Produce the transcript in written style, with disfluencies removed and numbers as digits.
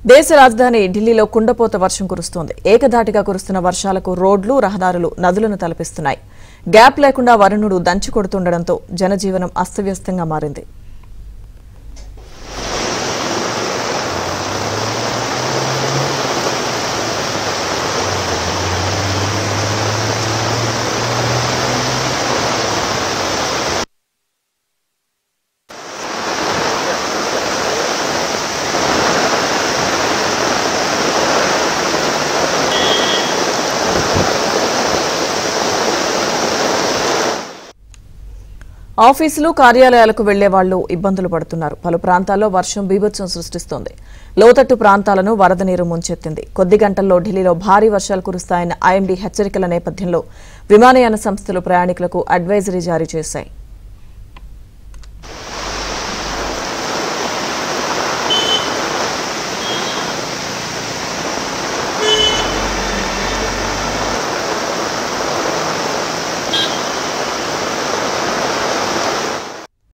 దేశ రాజధాని ఢిల్లీలో కుండపోత వర్షం కురుస్తోంది. ఏకధాటిగా కురుస్తున్న వర్షాలకు రోడ్లు, రహదారులు నదులను తలపిస్తున్నాయి. గ్యాప్ లేకుండా వరుణుడు దంచి కొడుతుండటంతో జనజీవనం అస్తవ్యస్తంగా మారింది. ఆఫీసులు, కార్యాలయాలకు వెళ్లే వాళ్లు ఇబ్బందులు పడుతున్నారు. పలు ప్రాంతాల్లో వర్షం బీభత్సం సృష్టిస్తోంది. లోతట్టు ప్రాంతాలను వరద నీరు ముంచెత్తింది. కొద్ది గంటల్లో ఢిల్లీలో భారీ వర్షాలు కురుస్తాయన్న ఐఎండీ హెచ్చరికల నేపథ్యంలో విమానయాన సంస్థలు ప్రయాణికులకు అడ్వైజరీ జారీ చేశాయి.